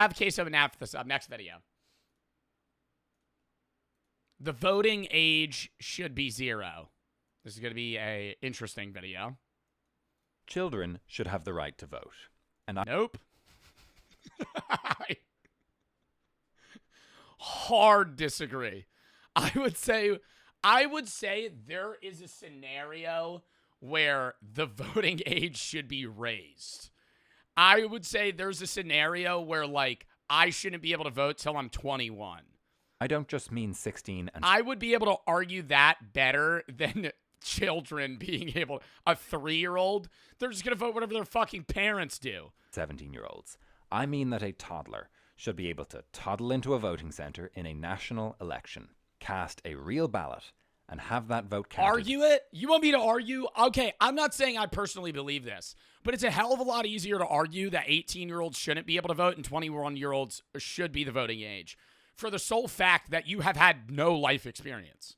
I have a case of it now for the next video. The voting age should be 0. This is going to be a interesting video. Children should have the right to vote. Nope. Hard disagree. I would say there is a scenario where the voting age should be raised. I would say there's a scenario where, like, I shouldn't be able to vote till I'm 21. I don't just mean 16 and... I would be able to argue that better than children being able... A 3-year-old, they're just going to vote whatever their fucking parents do. 17-year-olds. I mean that a toddler should be able to toddle into a voting center in a national election, cast a real ballot, and have that vote counted. Argue it? You want me to argue? Okay, I'm not saying I personally believe this, but it's a hell of a lot easier to argue that 18-year-olds shouldn't be able to vote and 21-year-olds should be the voting age, for the sole fact that you have had no life experience.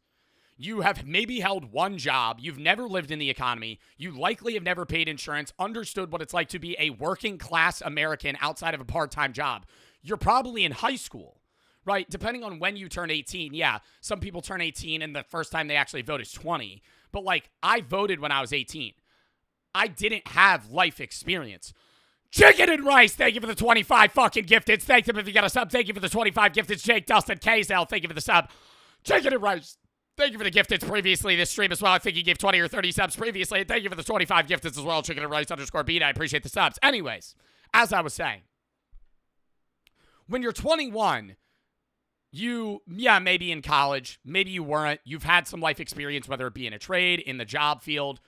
You have maybe held one job. You've never lived in the economy. You likely have never paid insurance, understood what it's like to be a working class American outside of a part-time job. You're probably in high school, right? Depending on when you turn 18. Yeah, some people turn 18 and the first time they actually vote is 20. But like, I voted when I was 18. I didn't have life experience. Chicken and Rice, thank you for the 25 fucking gifteds. Thank you if you got a sub. Thank you for the 25 gifteds. Jake, Dustin, KZL, thank you for the sub. Chicken and Rice, thank you for the gifteds previously this stream as well. I think you gave 20 or 30 subs previously. And thank you for the 25 gifteds as well. Chicken and Rice _ beat. I appreciate the subs. Anyways, as I was saying, when you're 21, maybe in college, maybe you weren't. You've had some life experience, whether it be in a trade, in the job field.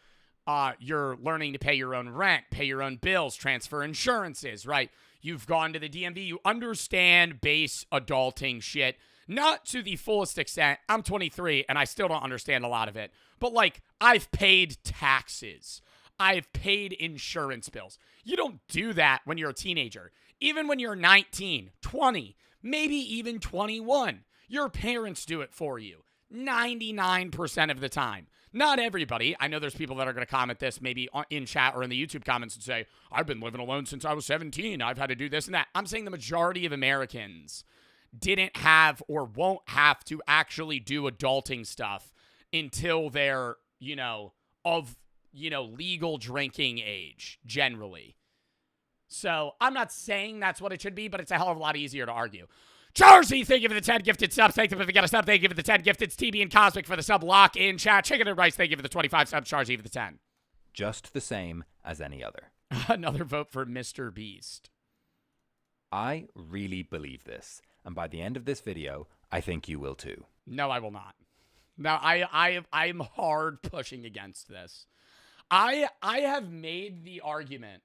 You're learning to pay your own rent, pay your own bills, transfer insurances, right? You've gone to the DMV. You understand base adulting shit. Not to the fullest extent. I'm 23 and I still don't understand a lot of it. But like, I've paid taxes. I've paid insurance bills. You don't do that when you're a teenager. Even when you're 19, 20, maybe even 21, your parents do it for you 99% of the time. Not everybody. I know there's people that are going to comment this maybe in chat or in the YouTube comments and say, I've been living alone since I was 17. I've had to do this and that. I'm saying the majority of Americans didn't have or won't have to actually do adulting stuff until they're, legal drinking age, generally. So I'm not saying that's what it should be, but it's a hell of a lot easier to argue. Charzy, thank you for the 10 gifted subs. Thank you for the get a sub. Thank you for the 10 gifted. TB and Cosmic for the sub lock in chat. Chicken and Rice, thank you for the 25 subs. Charzy for the 10. Just the same as any other. Another vote for Mr. Beast. I really believe this. And by the end of this video, I think you will too. No, I will not. Now, I'm hard pushing against this. I have made the argument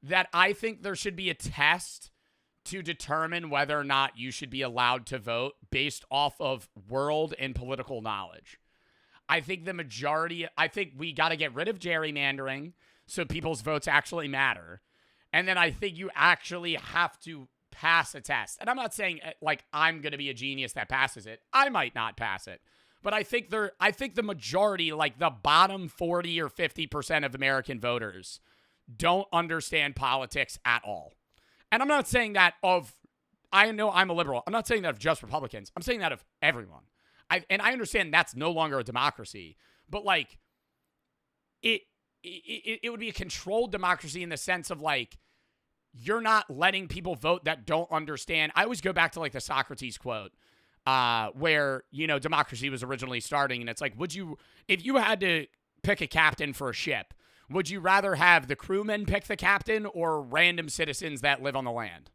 that I think there should be a test to determine whether or not you should be allowed to vote based off of world and political knowledge. I think we got to get rid of gerrymandering so people's votes actually matter. And then I think you actually have to pass a test. And I'm not saying like I'm going to be a genius that passes it. I might not pass it. But I think the majority, like the bottom 40 or 50% of American voters don't understand politics at all. And I'm not saying that I know I'm a liberal. I'm not saying that of just Republicans. I'm saying that of everyone. And I understand that's no longer a democracy, but like it would be a controlled democracy in the sense of like, you're not letting people vote that don't understand. I always go back to like the Socrates quote, where, democracy was originally starting. And it's like, if you had to pick a captain for a ship, would you rather have the crewmen pick the captain or random citizens that live on the land?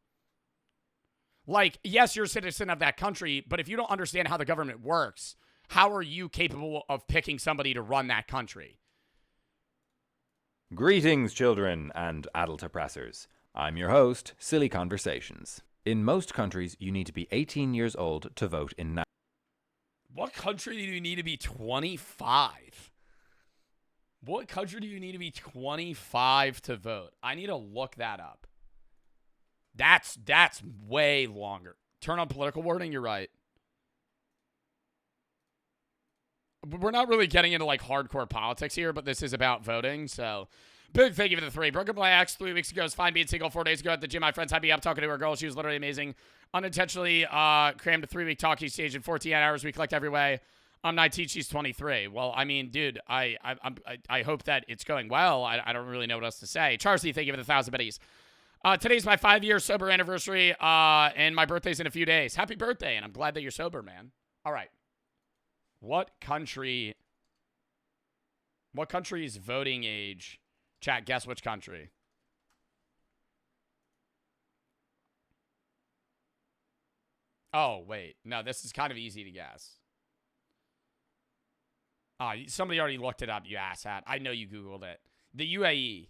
Like, yes, you're a citizen of that country, but if you don't understand how the government works, how are you capable of picking somebody to run that country? Greetings, children and adult oppressors. I'm your host, SiliConversations. In most countries, you need to be 18 years old to vote in... What country do you need to be 25? What country do you need to be 25 to vote? I need to look that up. That's way longer. Turn on political wording, you're right. We're not really getting into like hardcore politics here, but this is about voting, so... Big thank you for the 3. Broke up my ex 3 weeks ago. It's fine being single. 4 days ago at the gym, my friends had me up talking to her girl. She was literally amazing. Unintentionally crammed a 3-week talking stage in 14 hours. We collect every way. I'm 19. She's 23. Well, I mean, dude, I hope that it's going well. I don't really know what else to say. Charcy, thank you for the 1,000 biddies. Today's my 5-year sober anniversary, and my birthday's in a few days. Happy birthday, and I'm glad that you're sober, man. All right. What country's voting age? Chat, guess which country? Oh, wait. No, this is kind of easy to guess. Somebody already looked it up, you asshat. I know you Googled it. The UAE.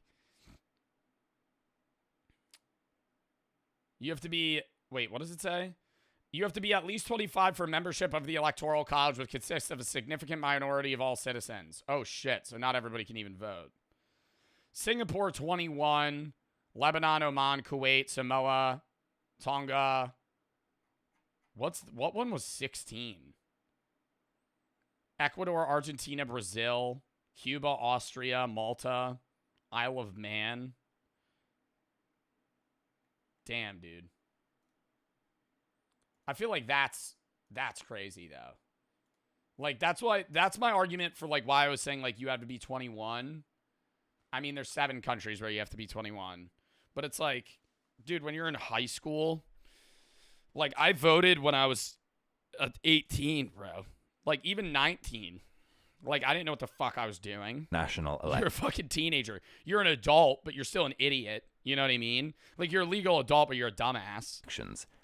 You have to be... Wait, what does it say? You have to be at least 25 for membership of the Electoral College, which consists of a significant minority of all citizens. Oh, shit. So not everybody can even vote. Singapore, 21. Lebanon, Oman, Kuwait, Samoa, Tonga. What one was 16? Ecuador, Argentina, Brazil, Cuba, Austria, Malta, Isle of Man. Damn, dude. I feel like that's crazy though. Like that's my argument for like why I was saying like you have to be 21. I mean, there's 7 countries where you have to be 21. But it's like, dude, when you're in high school, like I voted when I was 18, bro. Like even 19. Like I didn't know what the fuck I was doing. National election. You're a fucking teenager. You're an adult, but you're still an idiot. You know what I mean? Like you're a legal adult, but you're a dumbass.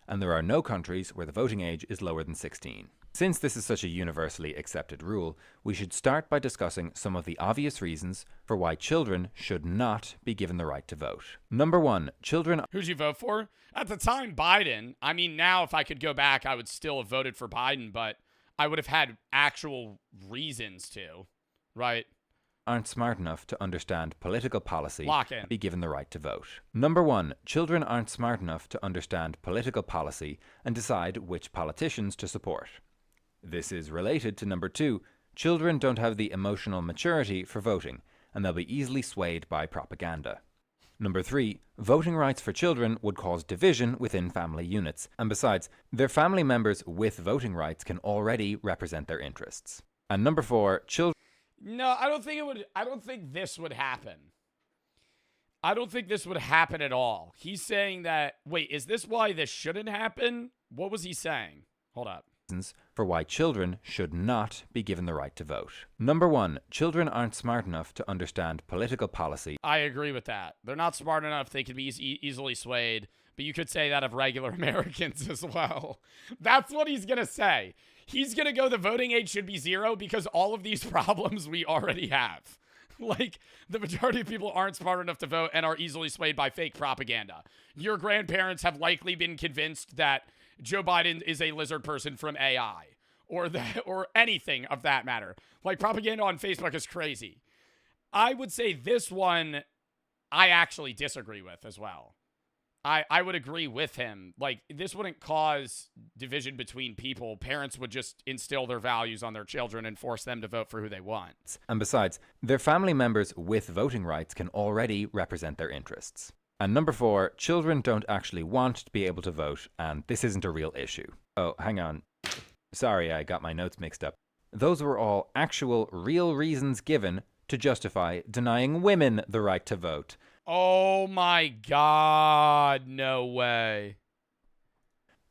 And there are no countries where the voting age is lower than 16. Since this is such a universally accepted rule, we should start by discussing some of the obvious reasons for why children should not be given the right to vote. Number 1, children... Who'd you vote for? At the time, Biden. I mean, now if I could go back, I would still have voted for Biden, but I would have had actual reasons to, right? Aren't smart enough to understand political policy Lock in. and be given the right to vote. Number 1, children aren't smart enough to understand political policy and decide which politicians to support. This is related to number 2, children don't have the emotional maturity for voting, and they'll be easily swayed by propaganda. Number 3, voting rights for children would cause division within family units, and besides, their family members with voting rights can already represent their interests. And number 4, children... No, I don't think it would. I don't think this would happen. I don't think this would happen at all. He's saying that, wait, is this why this shouldn't happen? What was he saying? Hold up. For why children should not be given the right to vote. Number 1, children aren't smart enough to understand political policy. I agree with that. They're not smart enough. They can be easily swayed. But you could say that of regular Americans as well. That's what he's going to say. He's going to go the voting age should be 0 because all of these problems we already have. Like, the majority of people aren't smart enough to vote and are easily swayed by fake propaganda. Your grandparents have likely been convinced that Joe Biden is a lizard person from AI or anything of that matter. Like, propaganda on Facebook is crazy. I would say this one I actually disagree with as well. I would agree with him. Like, this wouldn't cause division between people. Parents would just instill their values on their children and force them to vote for who they want. And besides, their family members with voting rights can already represent their interests. And number 4, children don't actually want to be able to vote, and this isn't a real issue. Oh, hang on. Sorry, I got my notes mixed up. Those were all actual, real reasons given to justify denying women the right to vote. Oh my God, no way.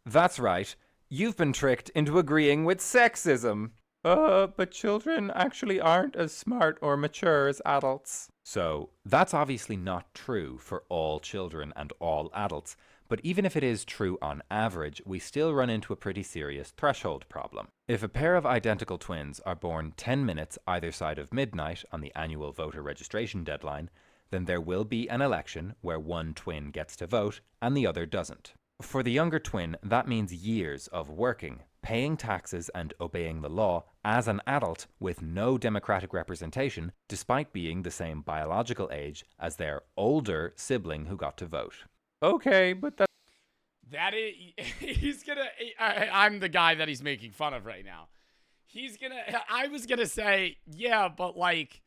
That's right. You've been tricked into agreeing with sexism. But children actually aren't as smart or mature as adults. So, that's obviously not true for all children and all adults. But even if it is true on average, we still run into a pretty serious threshold problem. If a pair of identical twins are born 10 minutes either side of midnight on the annual voter registration deadline, then there will be an election where one twin gets to vote and the other doesn't. For the younger twin, that means years of working, paying taxes and obeying the law as an adult with no democratic representation, despite being the same biological age as their older sibling who got to vote. Okay, but that is, he's gonna, I'm the guy that he's making fun of right now. I was gonna say, yeah, but like,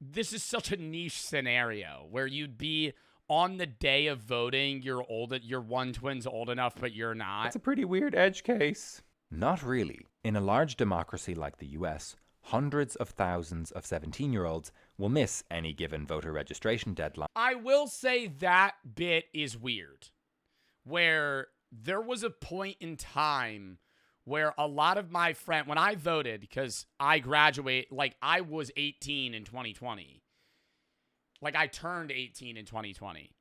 this is such a niche scenario where you'd be on the day of voting, you're one twin's old enough, but you're not. That's a pretty weird edge case. Not really. In a large democracy like the US, hundreds of thousands of 17-year-olds will miss any given voter registration deadline. I will say that bit is weird, where there was a point in time where a lot of my friends, when I voted, because I graduate, like I was 18 in 2020. Like I turned 18 in 2020.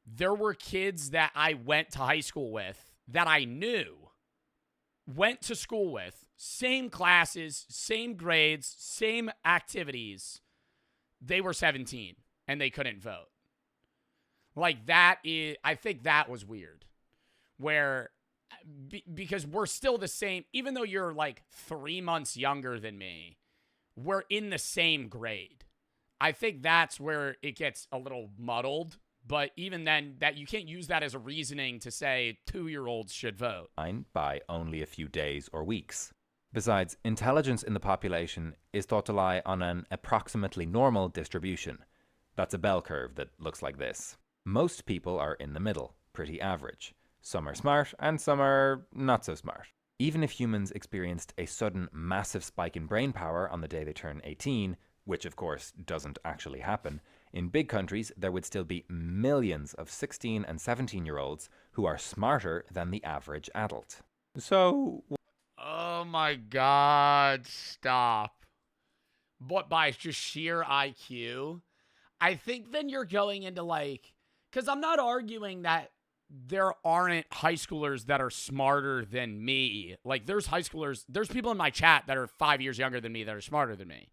There were kids that I went to high school with that I knew, went to school with, same classes, same grades, same activities. They were 17 and they couldn't vote. Like that is, I think that was weird. Where, because we're still the same, even though you're like 3 months younger than me, we're in the same grade. I think that's where it gets a little muddled. But even then, that you can't use that as a reasoning to say 2-year-olds should vote. By only a few days or weeks. Besides, intelligence in the population is thought to lie on an approximately normal distribution. That's a bell curve that looks like this. Most people are in the middle, pretty average. Some are smart and some are not so smart. Even if humans experienced a sudden massive spike in brain power on the day they turn 18, which of course doesn't actually happen, in big countries there would still be millions of 16 and 17-year-olds who are smarter than the average adult. So... Oh my God, stop. But by just sheer IQ? I think then you're going into like, because I'm not arguing that there aren't high schoolers that are smarter than me. Like there's people in my chat that are 5 years younger than me that are smarter than me.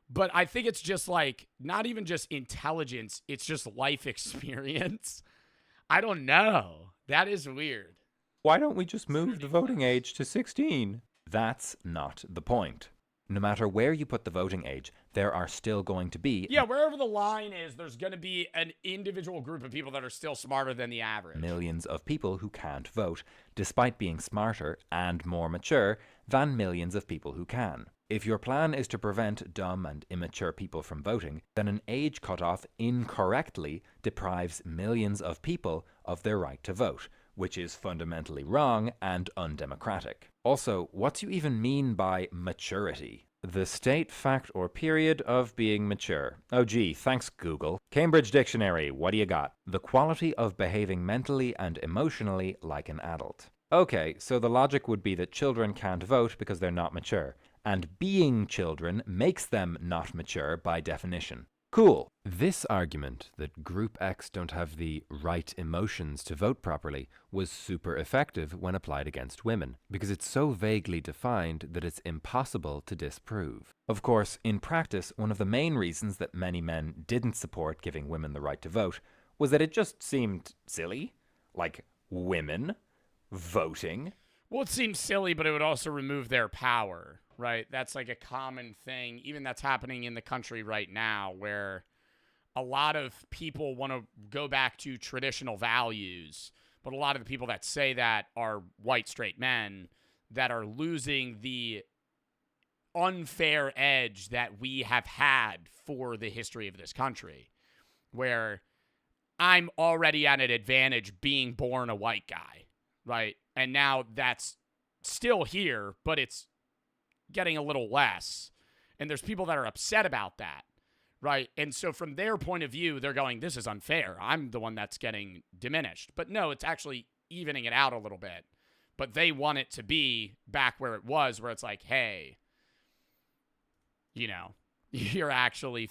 But I think it's just like, not even just intelligence, it's just life experience. I don't know. That is weird. Why don't we just move the voting age to 16? That's not the point. No matter where you put the voting age, there are still going to be... Yeah, wherever the line is, there's going to be an individual group of people that are still smarter than the average. Millions of people who can't vote, despite being smarter and more mature than millions of people who can. If your plan is to prevent dumb and immature people from voting, then an age cutoff incorrectly deprives millions of people of their right to vote, which is fundamentally wrong and undemocratic. Also, what do you even mean by maturity? The state, fact, or period of being mature. Oh gee, thanks Google. Cambridge Dictionary, what do you got? The quality of behaving mentally and emotionally like an adult. Okay, so the logic would be that children can't vote because they're not mature, and being children makes them not mature by definition. Cool. This argument that Group X don't have the right emotions to vote properly was super effective when applied against women, because it's so vaguely defined that it's impossible to disprove. Of course, in practice, one of the main reasons that many men didn't support giving women the right to vote was that it just seemed silly. Like, women voting? Well, it seems silly, but it would also remove their power. Right? That's like a common thing, even that's happening in the country right now, where a lot of people want to go back to traditional values, but a lot of the people that say that are white straight men that are losing the unfair edge that we have had for the history of this country, where I'm already at an advantage being born a white guy, right? And now that's still here, but it's getting a little less. And there's people that are upset about that, right? And so from their point of view, they're going, this is unfair. I'm the one that's getting diminished. But no, it's actually evening it out a little bit. But they want it to be back where it was, where it's like, hey, you know, you're actually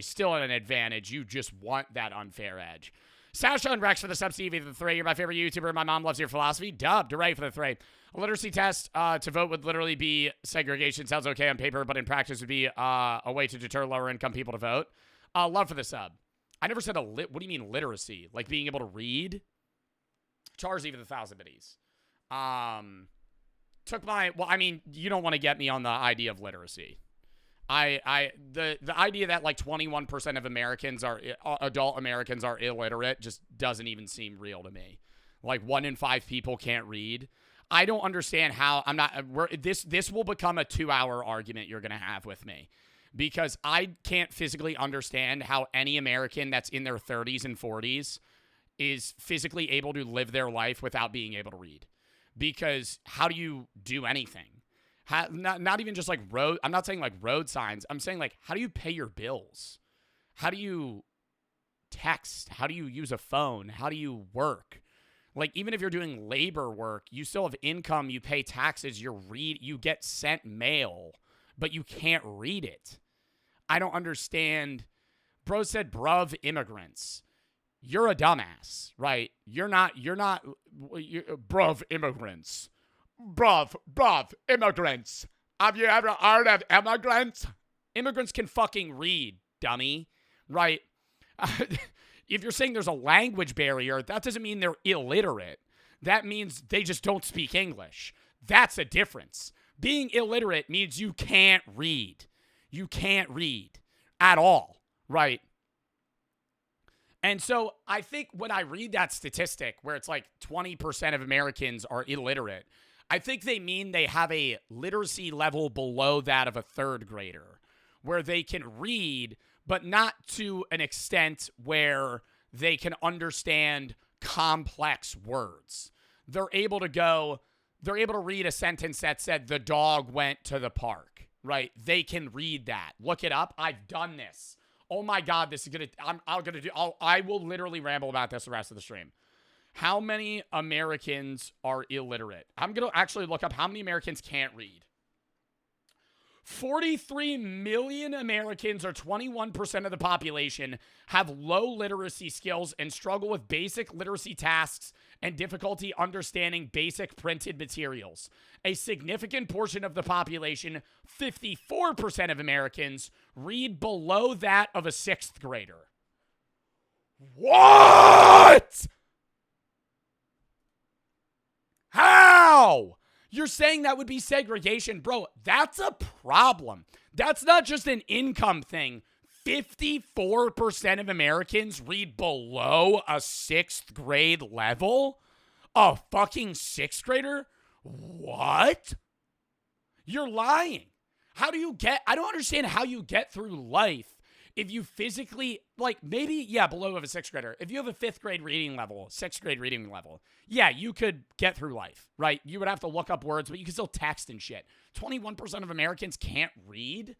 still at an advantage. You just want that unfair edge. Sasha and Rex for the sub Stevie for the 3. You're my favorite YouTuber. My mom loves your philosophy. Dubbed. Hooray for the 3. A literacy test to vote would literally be segregation. Sounds okay on paper, but in practice would be a way to deter lower income people to vote. Love for the sub. I never said what do you mean literacy? Like being able to read? Char's even 1,000 biddies. You don't want to get me on the idea of literacy. The idea that like 21% of Americans adult Americans are illiterate just doesn't even seem real to me. Like 1 in 5 people can't read. I don't understand how this will become a 2-hour argument you're going to have with me. because I can't physically understand how any American that's in their 30s and 40s is physically able to live their life without being able to read. Because how do you do anything? Not even just like road. I'm not saying like road signs. I'm saying like, how do you pay your bills? How do you text? How do you use a phone? How do you work? Like, even if you're doing labor work, you still have income, you pay taxes, you get sent mail, but you can't read it. I don't understand. Bro said, bruv, immigrants. You're a dumbass, right? You're not, bruv, immigrants. Bruv, immigrants. Have you ever heard of immigrants? Immigrants can fucking read, dummy, right? If you're saying there's a language barrier, that doesn't mean they're illiterate. That means they just don't speak English. That's a difference. Being illiterate means you can't read. You can't read at all, right? And so I think when I read that statistic where it's like 20% of Americans are illiterate, I think they mean they have a literacy level below that of a third grader, where they can read, but not to an extent where they can understand complex words. They're able to read a sentence that said, the dog went to the park, right? They can read that. Look it up. I've done this. Oh my God, this is I will literally ramble about this the rest of the stream. How many Americans are illiterate? I'm going to actually look up how many Americans can't read. 43 million Americans, or 21% of the population, have low literacy skills and struggle with basic literacy tasks and difficulty understanding basic printed materials. A significant portion of the population, 54% of Americans, read below that of a sixth grader. What? How? You're saying that would be segregation. Bro, that's a problem. That's not just an income thing. 54% of Americans read below a sixth grade level? A fucking sixth grader? What? You're lying. I don't understand how you get through life if you physically, like, maybe, below of a sixth grader. If you have a sixth grade reading level, you could get through life, right? You would have to look up words, but you can still text and shit. 21% of Americans can't read?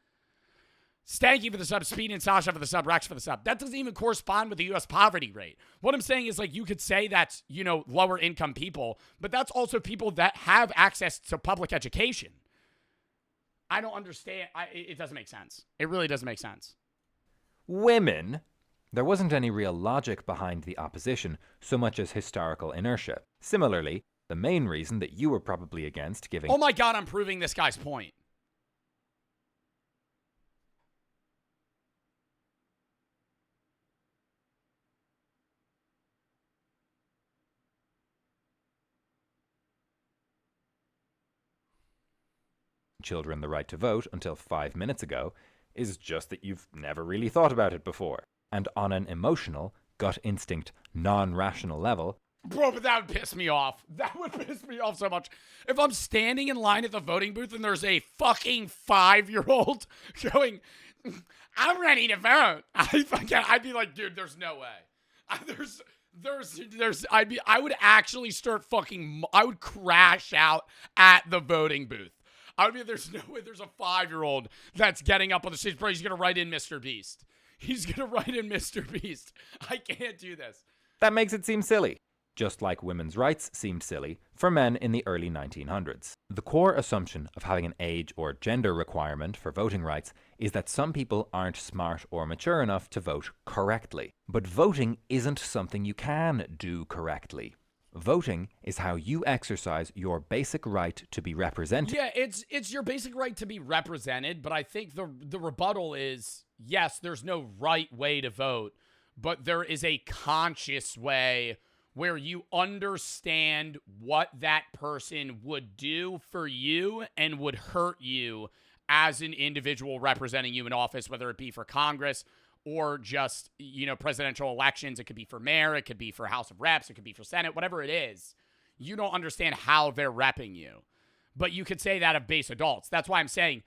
Stanky for the sub, Speed and Sasha for the sub, Rex for the sub. That doesn't even correspond with the U.S. poverty rate. What I'm saying is, like, you could say that's, lower income people, but that's also people that have access to public education. I don't understand. It doesn't make sense. It really doesn't make sense. Women, there wasn't any real logic behind the opposition, so much as historical inertia. Similarly, the main reason that you were probably against giving... Oh my God, I'm proving this guy's point. children the right to vote until 5 minutes ago is just that you've never really thought about it before. And on an emotional, gut instinct, non-rational level... Bro, but that would piss me off. That would piss me off so much. If I'm standing in line at the voting booth and there's a fucking 5-year-old going, I'm ready to vote. I'd be like, dude, there's no way. I would actually start I would crash out at the voting booth. I would be, there's no way there's a 5-year-old that's getting up on the stage. Bro, he's going to write in Mr. Beast. He's going to write in Mr. Beast. I can't do this. That makes it seem silly. Just like women's rights seemed silly for men in the early 1900s. The core assumption of having an age or gender requirement for voting rights is that some people aren't smart or mature enough to vote correctly. But voting isn't something you can do correctly. Voting is how you exercise your basic right to be represented. Yeah, it's your basic right to be represented, but I think the rebuttal is, yes, there's no right way to vote, but there is a conscious way where you understand what that person would do for you and would hurt you as an individual representing you in office, whether it be for Congress or just, presidential elections. It could be for mayor, it could be for House of Reps, it could be for Senate, whatever it is. You don't understand how they're repping you. But you could say that of base adults. That's why I'm saying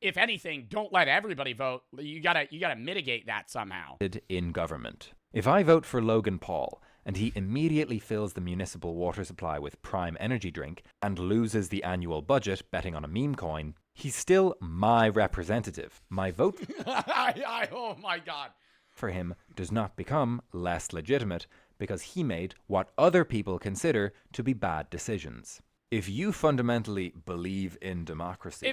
if anything, don't let everybody vote. You gotta mitigate that somehow. In government. If I vote for Logan Paul and he immediately fills the municipal water supply with prime energy drink and loses the annual budget betting on a meme coin, he's still my representative. My vote Oh my God. for him does not become less legitimate because he made what other people consider to be bad decisions. If you fundamentally believe in democracy...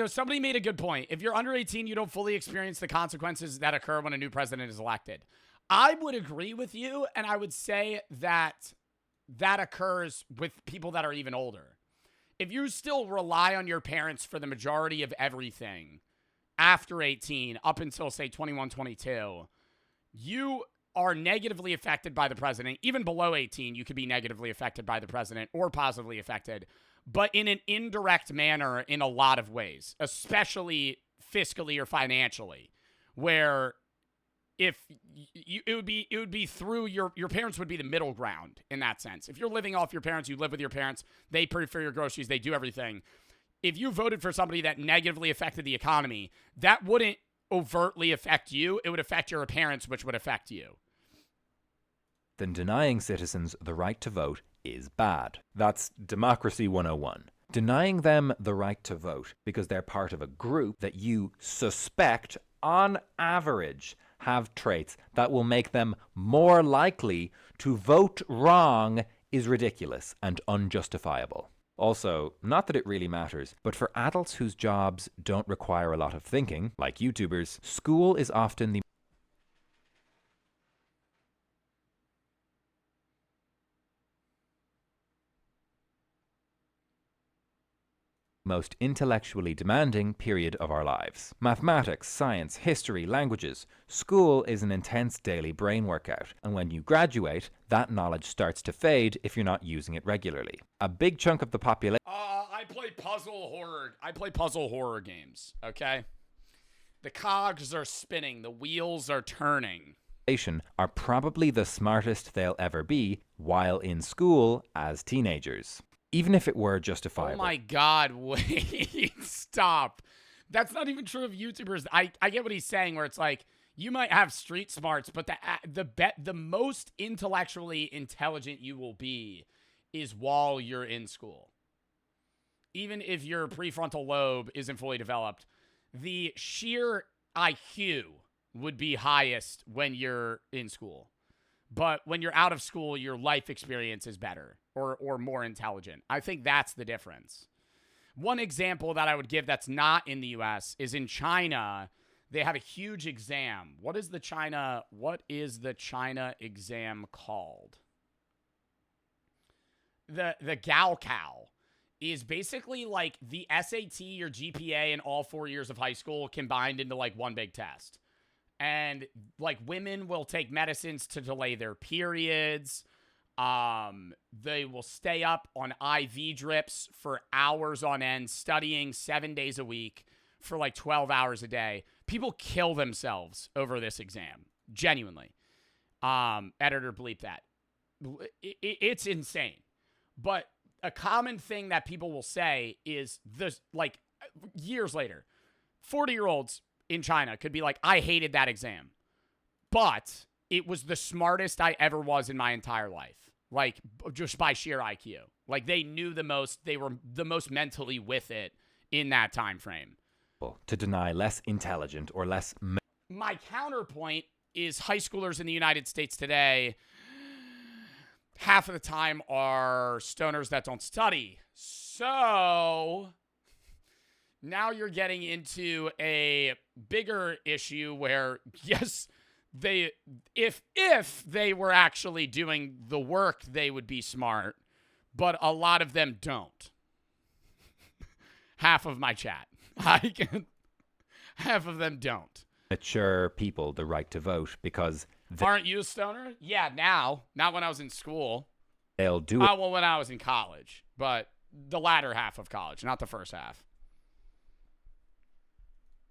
Somebody made a good point. If you're under 18, you don't fully experience the consequences that occur when a new president is elected. I would agree with you, and I would say that occurs with people that are even older. If you still rely on your parents for the majority of everything after 18, up until, say, 21, 22, you are negatively affected by the president. Even below 18, you could be negatively affected by the president or positively affected, but in an indirect manner in a lot of ways, especially fiscally or financially, where if it would be through your parents would be the middle ground in that sense. If you're living off your parents, you live with your parents, they pay for your groceries, they do everything. If you voted for somebody that negatively affected the economy, that wouldn't overtly affect you. It would affect your parents, which would affect you. Then denying citizens the right to vote is bad. That's Democracy 101. Denying them the right to vote because they're part of a group that you suspect, on average, have traits that will make them more likely to vote wrong is ridiculous and unjustifiable. Also, not that it really matters, but for adults whose jobs don't require a lot of thinking, like YouTubers, school is often the most intellectually demanding period of our lives. Mathematics, science, history, languages. School is an intense daily brain workout, and when you graduate, that knowledge starts to fade if you're not using it regularly. A big chunk of the population I play puzzle horror games, okay? The cogs are spinning, the wheels are turning. Are probably the smartest they'll ever be while in school as teenagers. Even if it were justifiable. Oh my God, wait, stop. That's not even true of YouTubers. I get what he's saying, where it's like, you might have street smarts, but the most intellectually intelligent you will be is while you're in school. Even if your prefrontal lobe isn't fully developed, the sheer IQ would be highest when you're in school. But when you're out of school, your life experience is better or more intelligent. I think that's the difference. One example that I would give that's not in the US is in China. They have a huge exam. What is the China exam called? The Gaokao is basically like the SAT or GPA in all 4 years of high school combined into like one big test. And like women will take medicines to delay their periods. They will stay up on IV drips for hours on end, studying 7 days a week for like 12 hours a day. People kill themselves over this exam. Genuinely. Editor bleep that. It's insane. But a common thing that people will say is this, like years later, 40-year-olds in China could be like, I hated that exam, but it was the smartest I ever was in my entire life. Like, just by sheer IQ. Like, they knew the most, they were the most mentally with it in that time frame. To deny less intelligent or less... My counterpoint is high schoolers in the United States today, half of the time are stoners that don't study. So now you're getting into a bigger issue where, yes, if they wwere actually doing the work, they would be smart, but a lot of them don't. Half of my chat. Half of them don't. Mature people the right to vote because... Aren't you a stoner? Yeah, now. Not when I was in school. They'll do it. Well, when I was in college, but the latter half of college, not the first half.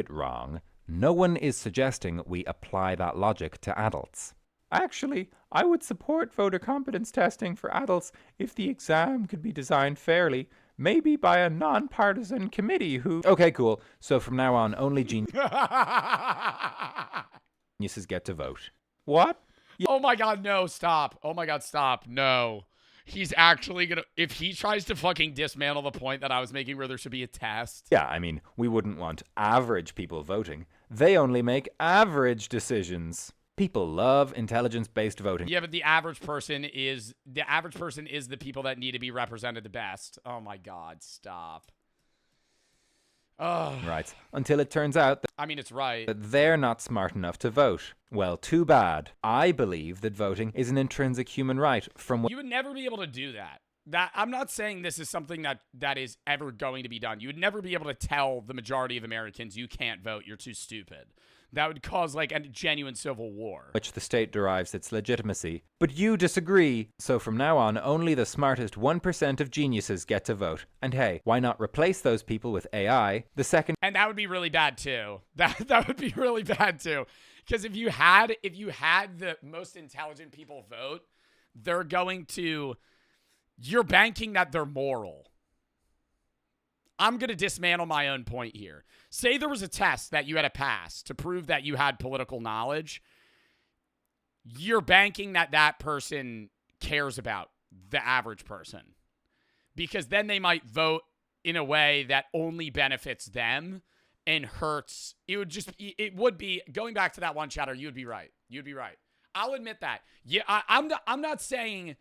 Wrong. No one is suggesting we apply that logic to adults. Actually, I would support voter competence testing for adults if the exam could be designed fairly, Maybe by a nonpartisan committee who... Okay, cool. So from now on, only geniuses get to vote. What? Oh my god, no, stop. Oh my god, stop. No. He's actually gonna... If he tries to fucking dismantle the point that I was making where there should be a test... Yeah, I mean, we wouldn't want average people voting. They only make average decisions. People love intelligence-based voting. Yeah, but the average person is the people that need to be represented the best. Oh my god, stop. Oh. Right. Until it turns out that... I mean, it's right. That they're not smart enough to vote. Well, too bad. I believe that voting is an intrinsic human right from... You would never be able to do that. I'm not saying this is something that is ever going to be done. You would never be able to tell the majority of Americans you can't vote, you're too stupid. That would cause, like, a genuine civil war. Which the state derives its legitimacy. But you disagree. So from now on, only the smartest 1% of geniuses get to vote. And hey, why not replace those people with AI? The second... And that would be really bad, too. That would be really bad, too. Because if you had the most intelligent people vote, they're going to... You're banking that they're moral. I'm going to dismantle my own point here. Say there was a test that you had to pass to prove that you had political knowledge. You're banking that that person cares about the average person. Because then they might vote in a way that only benefits them and hurts. It would be, going back to that one chatter, you'd be right. You'd be right. I'll admit that. Yeah, I'm not saying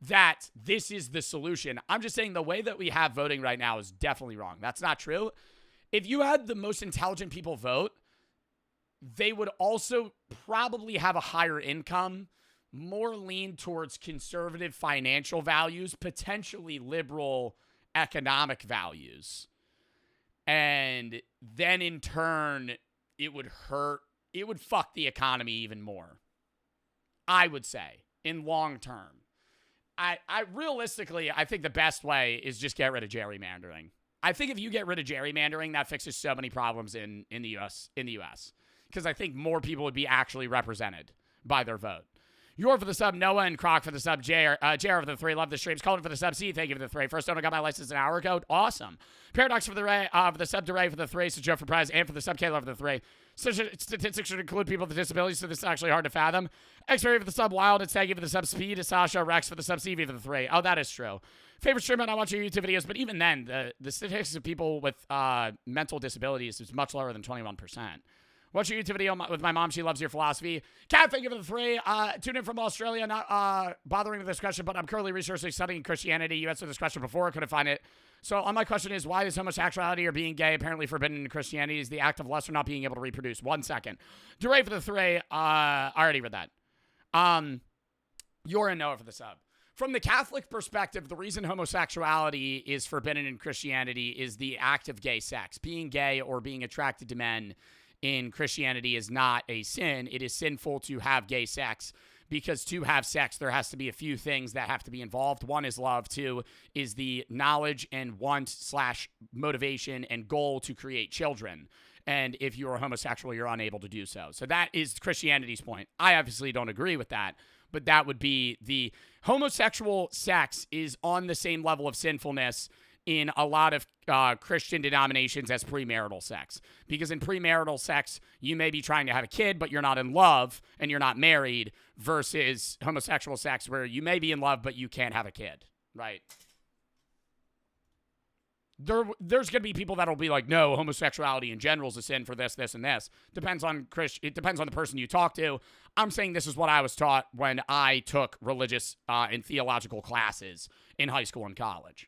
that this is the solution. I'm just saying the way that we have voting right now is definitely wrong. That's not true. If you had the most intelligent people vote, they would also probably have a higher income, more lean towards conservative financial values, potentially liberal economic values. And then in turn, it would fuck the economy even more. I would say, in long term. I realistically, I think the best way is just get rid of gerrymandering. I think if you get rid of gerrymandering, that fixes so many problems in the U.S. Because I think more people would be actually represented by their vote. You're for the sub, Noah, and Croc for the sub, JR for the 3. Love the streams. Colin for the sub, C. Thank you for the 3. First time I got my license an hour ago. Awesome. Paradox for the sub, DeRay for the 3. So Joe for Prez, and for the sub, Kayla for the 3. Statistics should include people with disabilities, so this is actually hard to fathom. X-Ray for the sub, Wild, and Saggy for the sub, Speed, Sasha, Rex for the sub, CV for the 3. Oh, that is true. Favorite streamer, I watch your YouTube videos, but even then, the statistics of people with mental disabilities is much lower than 21%. Watch your YouTube video with my mom. She loves your philosophy. Cat, thank you for the 3. Tune in from Australia. Not bothering with this question, but I'm currently researching studying Christianity. You answered this question before. I couldn't find it. So my question is, why is homosexuality or being gay apparently forbidden in Christianity? Is the act of lust or not being able to reproduce? 1 second. DeRay for the 3. I already read that. You're in Noah for the sub. From the Catholic perspective, the reason homosexuality is forbidden in Christianity is the act of gay sex. Being gay or being attracted to men in Christianity is not a sin. It is sinful to have gay sex because to have sex, there has to be a few things that have to be involved. 1 is love. 2 is the knowledge and want/motivation and goal to create children. And if you're homosexual, you're unable to do so. So that is Christianity's point. I obviously don't agree with that, but that would be the homosexual sex is on the same level of sinfulness in a lot of Christian denominations as premarital sex. Because in premarital sex, you may be trying to have a kid, but you're not in love and you're not married, versus homosexual sex where you may be in love, but you can't have a kid, right? There's going to be people that'll be like, no, homosexuality in general is a sin for this, this, and this. It depends on the person you talk to. I'm saying this is what I was taught when I took religious and theological classes in high school and college.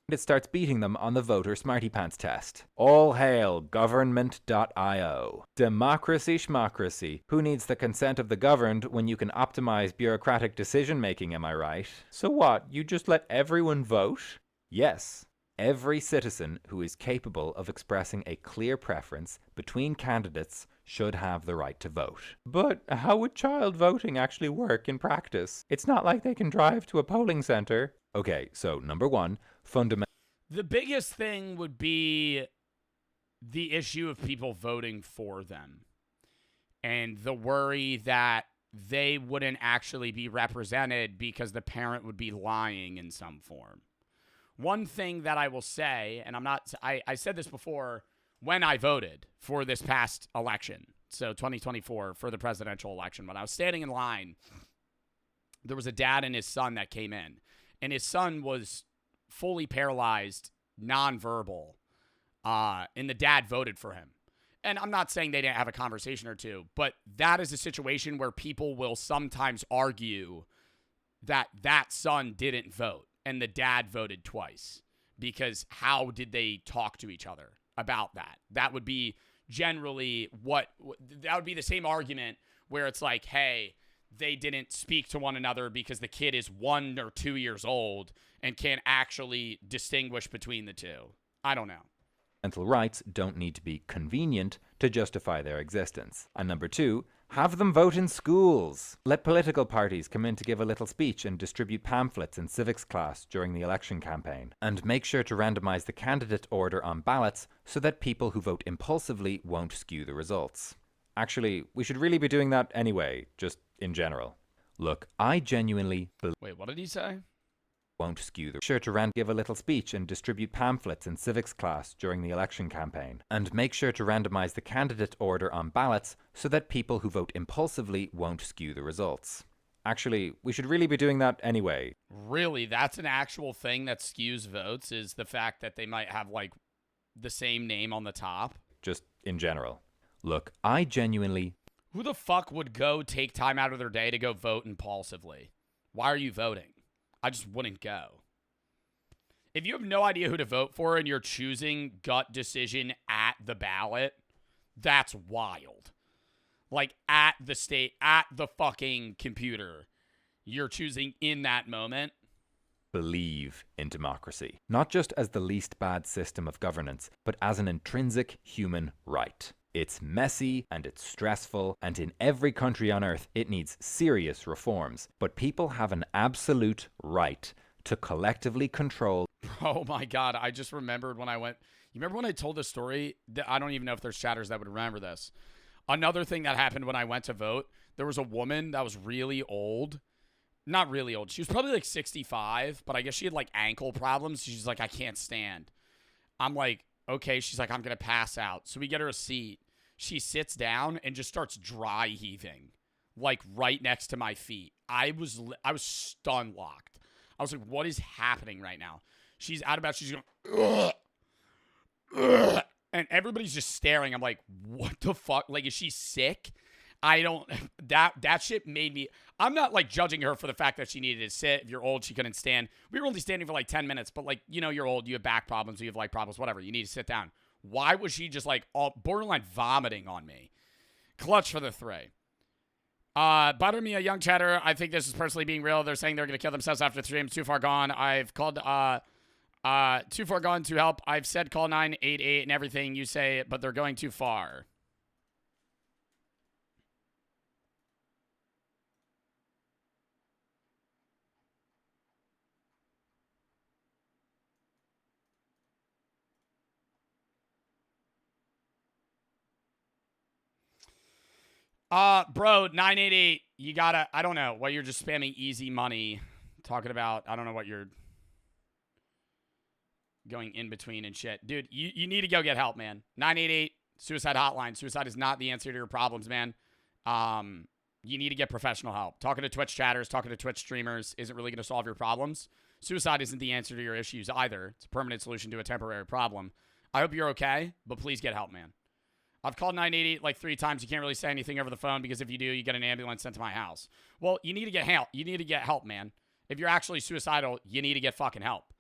It starts beating them on the voter smarty pants test. All hail government.io. Democracy schmocracy. Who needs the consent of the governed when you can optimize bureaucratic decision making, am I right? So what, you just let everyone vote? Yes. Every citizen who is capable of expressing a clear preference between candidates should have the right to vote. But how would child voting actually work in practice? It's not like they can drive to a polling center. Okay, so number 1, the biggest thing would be the issue of people voting for them and the worry that they wouldn't actually be represented because the parent would be lying in some form, One thing that I will say, and I said this before when I voted for this past election, so 2024 for the presidential election, when I was standing in line, there was a dad and his son that came in, and his son was fully paralyzed, nonverbal, and the dad voted for him. And I'm not saying they didn't have a conversation or two, but that is a situation where people will sometimes argue that that son didn't vote and the dad voted twice, because how did they talk to each other about that? That would be generally that would be the same argument where it's like, hey, they didn't speak to one another because the kid is 1 or 2 years old and can't actually distinguish between the two. I don't know. Fundamental rights don't need to be convenient to justify their existence. And number 2, have them vote in schools. Let political parties come in to give a little speech and distribute pamphlets in civics class during the election campaign. And make sure to randomize the candidate order on ballots so that people who vote impulsively won't skew the results. Actually, we should really be doing that anyway, just in general. Look, I genuinely Wait, what did he say? Won't skew the sure to give a little speech and distribute pamphlets in civics class during the election campaign. And make sure to randomize the candidate order on ballots so that people who vote impulsively won't skew the results. Actually, we should really be doing that anyway. Really? That's an actual thing that skews votes, is the fact that they might have, like, the same name on the top? Just in general. Look, I genuinely... Who the fuck would go take time out of their day to go vote impulsively? Why are you voting? I just wouldn't go. If you have no idea who to vote for and you're choosing gut decision at the ballot, that's wild. Like, at the fucking computer, you're choosing in that moment. Believe in democracy, not just as the least bad system of governance, but as an intrinsic human right. It's messy and it's stressful, and in every country on earth it needs serious reforms. But people have an absolute right to collectively control. Oh my God, I just remembered when I went. You remember when I told this story? I don't even know if there's chatters that would remember this. Another thing that happened when I went to vote, there was a woman that was really old. Not really old. She was probably like 65, but I guess she had like ankle problems. She's like, I can't stand. I'm like, okay. She's like, I'm going to pass out. So we get her a seat. She sits down and just starts dry heaving, like right next to my feet. I was stun locked. I was like, what is happening right now? She's out about, she's going, ugh, ugh, and everybody's just staring. I'm like, what the fuck? Like, is she sick? I don't, that shit made me, I'm not like judging her for the fact that she needed to sit. If you're old, she couldn't stand. We were only standing for like 10 minutes, but like, you know, you're old, you have back problems, you have leg problems, whatever. You need to sit down. Why was she just like all borderline vomiting on me? Clutch for the 3. Butter me a young chatter. I think this is personally being real. They're saying they're going to kill themselves after 3 AM. Too far gone. I've called, too far gone to help. I've said call 988 and everything you say, but they're going too far. Bro, 988, you gotta, I don't know what you're just spamming easy money, talking about, I don't know what you're going in between and shit. Dude, you need to go get help, man. 988, suicide hotline. Suicide is not the answer to your problems, man. You need to get professional help. Talking to Twitch chatters, talking to Twitch streamers isn't really going to solve your problems. Suicide isn't the answer to your issues either. It's a permanent solution to a temporary problem. I hope you're okay, but please get help, man. I've called 988 like 3 times. You can't really say anything over the phone because if you do, you get an ambulance sent to my house. Well, you need to get help. You need to get help, man. If you're actually suicidal, you need to get fucking help.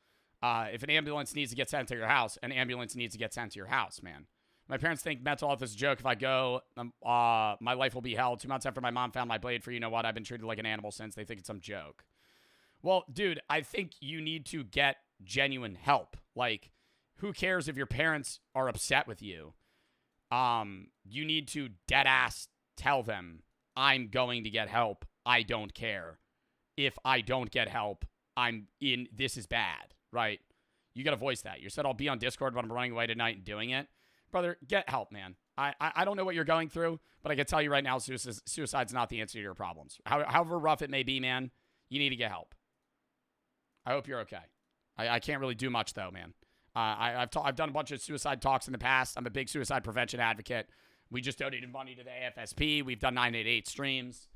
If an ambulance needs to get sent to your house, an ambulance needs to get sent to your house, man. My parents think mental health is a joke. If I go, my life will be hell. 2 months after my mom found my blade for you know what, I've been treated like an animal since. They think it's some joke. Well, dude, I think you need to get genuine help. Like, who cares if your parents are upset with you? You need to dead ass tell them, I'm going to get help. I don't care. If I don't get help, this is bad, right? You got to voice that. You said, I'll be on Discord, but I'm running away tonight and doing it. Brother, get help, man. I don't know what you're going through, but I can tell you right now, suicide's not the answer to your problems. However rough it may be, man, you need to get help. I hope you're okay. I can't really do much though, man. I've done a bunch of suicide talks in the past. I'm a big suicide prevention advocate. We just donated money to the AFSP. We've done 988 streams,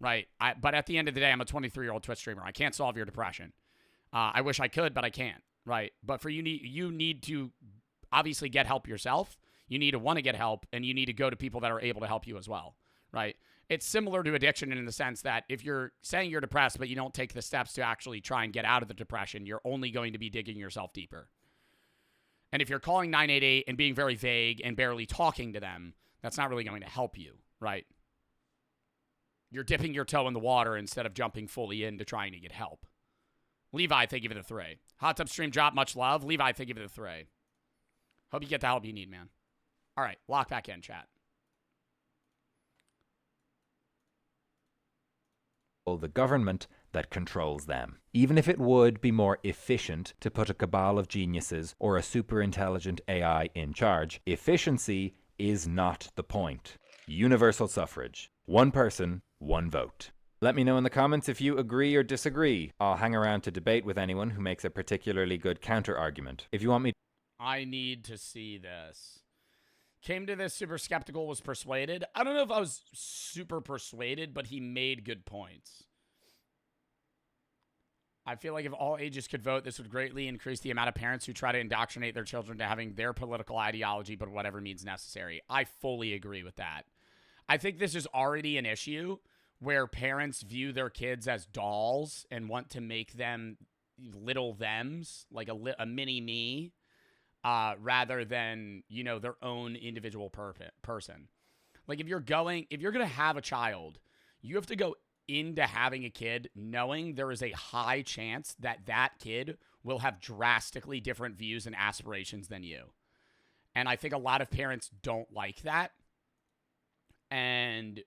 right? But at the end of the day, I'm a 23-year-old Twitch streamer. I can't solve your depression. I wish I could, but I can't, right? But for you need to obviously get help yourself. You need to want to get help, and you need to go to people that are able to help you as well, right? It's similar to addiction in the sense that if you're saying you're depressed, but you don't take the steps to actually try and get out of the depression, you're only going to be digging yourself deeper. And if you're calling 988 and being very vague and barely talking to them, that's not really going to help you, right? You're dipping your toe in the water instead of jumping fully into trying to get help. Levi, thank you for the 3. Hot Tub Stream Drop, much love. Levi, thank you for the 3. Hope you get the help you need, man. All right, lock back in, chat. The government that controls them. Even if it would be more efficient to put a cabal of geniuses or a super intelligent AI in charge, efficiency is not the point. Universal suffrage. One person, one vote. Let me know in the comments if you agree or disagree. I'll hang around to debate with anyone who makes a particularly good counter-argument. If you want me... I need to see this. Came to this super skeptical, was persuaded. I don't know if I was super persuaded, but he made good points. I feel like if all ages could vote, this would greatly increase the amount of parents who try to indoctrinate their children to having their political ideology, but whatever means necessary. I fully agree with that. I think this is already an issue where parents view their kids as dolls and want to make them little thems, like a mini me. Rather than, you know, their own individual person. Like if you're going to have a child, you have to go into having a kid knowing there is a high chance that that kid will have drastically different views and aspirations than you. And I think a lot of parents don't like that. And